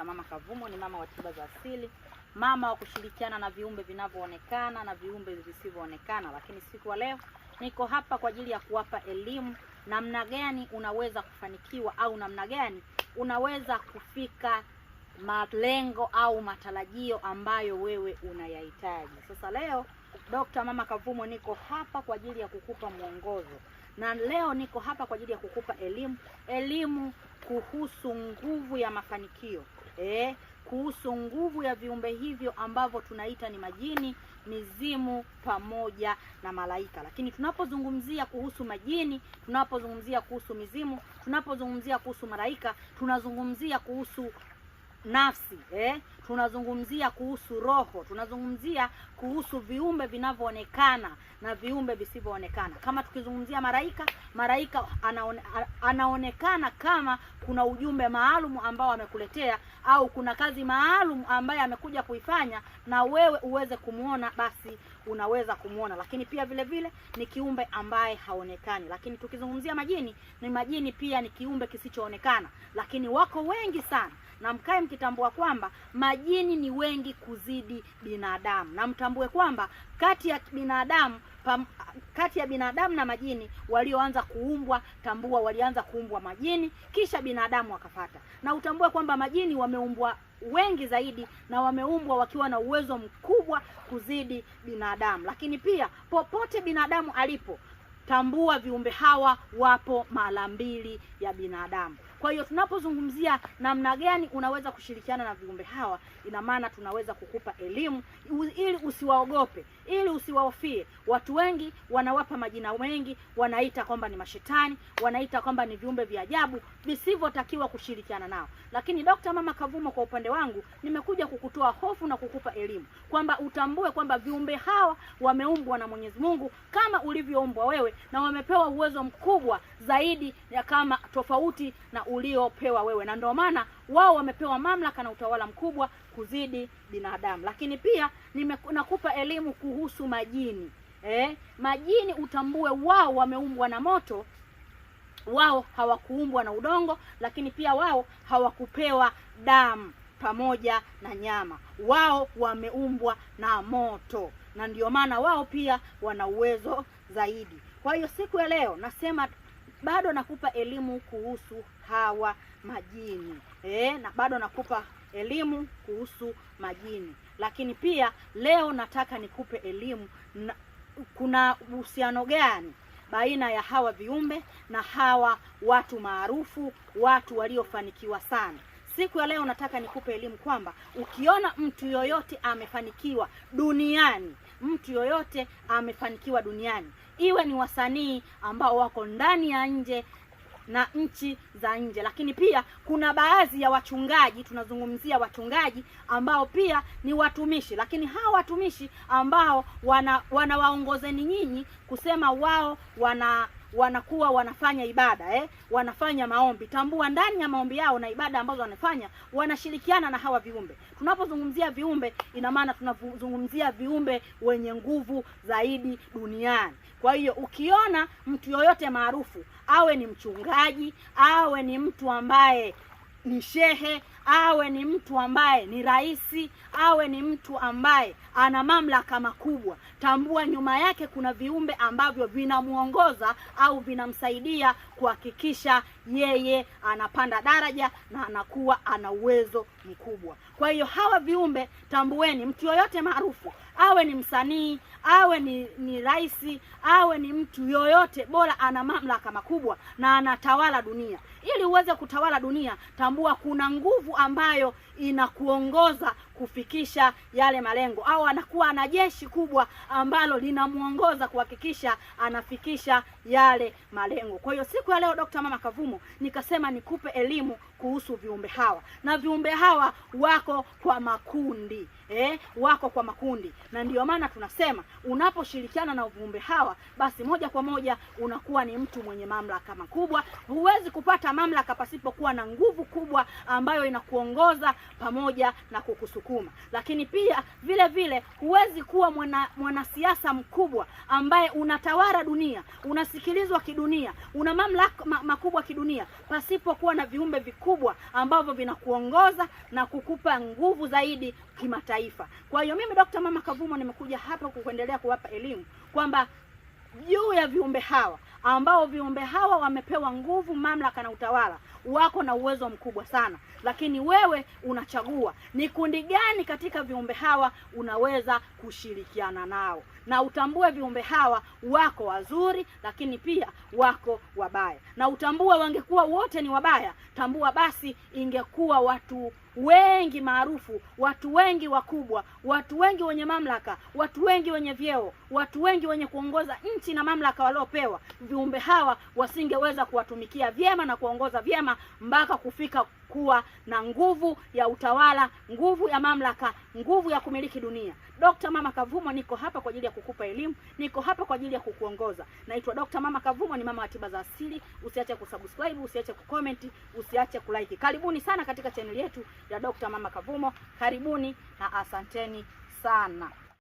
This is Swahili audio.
Dr. Mama Kavumo, ni mama wa tiba za asili, mama wa kushirikiana na viumbe vinavyoonekana na viumbe visivyoonekana. Lakini siku ya leo niko hapa kwa ajili ya kuwapa elimu namna gani unaweza kufanikiwa au namna gani unaweza kufika malengo au matarajio ambayo wewe unayahitaji. Sasa leo Dr. Mama Kavumo niko hapa kwa ajili ya kukupa mwongozo, na leo niko hapa kwa ajili ya kukupa elimu kuhusu nguvu ya mafanikio, kuhusu nguvu ya viumbe hivyo ambavyo tunaita ni majini, mizimu pamoja na malaika. Lakini tunapozungumzia kuhusu majini, tunapozungumzia kuhusu mizimu, tunapozungumzia kuhusu malaika, tunazungumzia kuhusu nafsi, tunazungumzia kuhusu roho, tunazungumzia kuhusu viumbe vinavyoonekana na viumbe visivyoonekana. Kama tukizungumzia malaika anaonekana kama kuna ujumbe maalum ambao amekuletea au kuna kazi maalum ambaye amekuja kuifanya na wewe uweze kumuona, basi unaweza kumuona. Lakini pia vile vile ni kiumbe ambaye haonekani. Lakini tukizungumzia majini, ni majini pia ni kiumbe kisichoonekana, lakini wako wengi sana, na mkae mkitambua kwamba majini ni wengi kuzidi binadamu, na mtambue kwamba kati ya binadamu na majini walioanza kuumbwa, tambua walianza kuumbwa majini kisha binadamu wakafata. Na utambue kwamba majini wameumbwa wengi zaidi na wameumbwa wakiwa na uwezo mkubwa kuzidi binadamu. Lakini pia popote binadamu alipo, tambua viumbe hawa wapo mara mbili ya binadamu. Kwa hiyo tunapozungumzia namna gani unaweza kushirikiana na viumbe hawa, ina maana tunaweza kukupa elimu ili usiwaogope, ili usiwahofie. Watu wengi wanawapa majina mengi, wanaita kwamba ni mashetani, wanaita kwamba ni viumbe vya ajabu visivyotakiwa kushirikiana nao. Lakini Dr. Mama Kavumo kwa upande wangu nimekuja kukutoa hofu na kukupa elimu kwamba utambue kwamba viumbe hawa wameumbwa na Mwenyezi Mungu kama ulivyoumbwa wewe, na wamepewa uwezo mkubwa zaidi ya kama tofauti na uliopewa wewe, na ndio maana wao wamepewa mamlaka na utawala mkubwa kuzidi binadamu. Lakini pia nakupa elimu kuhusu majini. Majini utambue wao wameumbwa na moto, wao hawakuumbwa na udongo, lakini pia wao hawakupewa damu pamoja na nyama, wao wameumbwa na moto, na ndio maana wao pia wana uwezo zaidi. Kwa hiyo siku ya leo nasema bado nakupa elimu kuhusu hawa majini, na bado nakupa elimu kuhusu majini. Lakini pia leo nataka nikupe elimu kuna uhusiano gani baina ya hawa viumbe na hawa watu maarufu, watu waliofanikiwa sana. Siku ya leo nataka nikupe elimu kwamba ukiona mtu yoyote amefanikiwa duniani, mtu yoyote amefanikiwa duniani, iwe ni wasanii ambao wako ndani ya nje na nchi za nje, lakini pia kuna baadhi ya wachungaji, tunazungumzia wachungaji ambao pia ni watumishi, lakini hawa watumishi ambao wanawaongozeni nyinyi kusema wao wanakuwa wanafanya ibada, wanafanya maombi. Tambua ndani ya maombi yao na ibada ambazo wanafanya, wanashirikiana na hawa viumbe. Tunapozungumzia viumbe, ina maana tunazungumzia viumbe wenye nguvu zaidi duniani. Kwa hiyo ukiona mtu yoyote maarufu, awe ni mchungaji, awe ni mtu ambaye ni shehe, awe ni mtu ambaye ni raisi, awe ni mtu ambaye ana mamlaka makubwa, tambua nyuma yake kuna viumbe ambavyo vinamuongoza au vinamsaidia kuhakikisha yeye anapanda daraja na anakuwa ana uwezo mkubwa. Kwa hiyo hawa viumbe tambueni, mtu yoyote maarufu, awe ni msanii, awe ni raisi, awe ni mtu yoyote, bora ana mamlaka makubwa na anatawala dunia. Ili uweze kutawala dunia, tambua kuna nguvu ambayo inakuongoza kufikisha yale malengo, au anakuwa ana jeshi kubwa ambalo linamuongoza kuhakikisha anafikisha yale malengo. Kwa hiyo siku ya leo Dr. Mama Kavumo nikasema nikupe elimu kuhusu viumbe hawa, na viumbe hawa wako kwa makundi, wako kwa makundi, na ndio maana tunasema unaposhirikiana na viumbe hawa, basi moja kwa moja unakuwa ni mtu mwenye mamlaka makubwa. Huwezi kupata mamlaka pasipokuwa na nguvu kubwa ambayo inakuongoza pamoja na kukusukuma. kukusukuma. Lakini pia vile vile huwezi kuwa mwanasiasa mkubwa ambaye unatawala dunia, unasikilizwa kidunia, una mamlaka makubwa kidunia, pasipokuwa na viumbe vikubwa ambavyo vinakuongoza na kukupa nguvu zaidi kimataifa. Kwa hiyo mimi Dr. Mama Kavumo nimekuja hapa kuendelea kuwapa elimu kwamba juu ya viumbe hawa ambao viumbe hawa wamepewa nguvu, mamlaka na utawala, wako na uwezo mkubwa sana, lakini wewe unachagua ni kundi gani katika viumbe hawa unaweza kushirikiana nao, na utambue viumbe hawa wako wazuri, lakini pia wako wabaya. Na utambue wangekuwa wote ni wabaya, tambua basi ingekuwa watu wengi maarufu, watu wengi wakubwa, watu wengi wenye mamlaka, watu wengi wenye vyeo, watu wengi wenye kuongoza nchi na mamlaka waliopewa, viumbe hawa wasingeweza kuwatumikia vyema na kuongoza vyema mpaka kufika kuwa na nguvu ya utawala, nguvu ya mamlaka, nguvu ya kumiliki dunia. Dr. Mama Kavumo niko hapa kwa ajili ya kukupa elimu, niko hapa kwa ajili ya kukuongoza. Naitwa Dr. Mama Kavumo, ni mama wa tiba za asili. Usiache kusubscribe, usiache kucomment, usiache kulike. Karibuni sana katika channel yetu ya Dr. Mama Kavumo. Karibuni na asanteni sana.